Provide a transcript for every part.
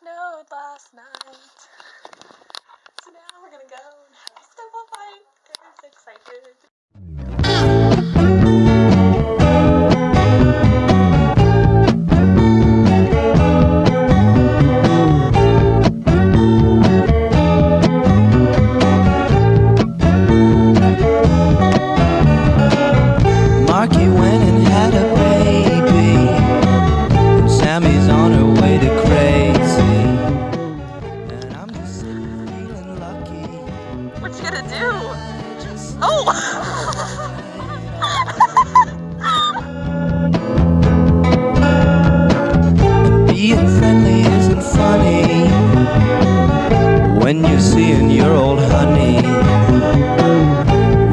snowed last night. So now we're gonna go and have a snowball fight. I'm excited. Marky went and had a baby, and Sammy's on her way to crazy, and I'm just feeling lucky. What you gonna do? Oh! Being friendly isn't funny when you're seeing your old honey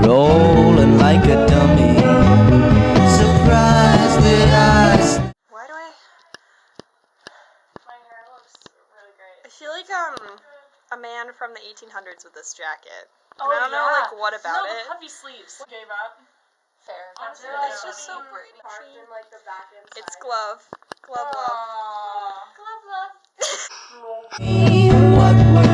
rolling like a dummy. Surprised that Why do I? My hair looks really great. I feel like a man from the 1800s with this jacket. Oh, I don't know like what about no, it. the puffy sleeves. Gave up. Fair. Honestly, It's just so pretty. Parked in like the back inside. It's glove. Glove love. Aww. Glove love. what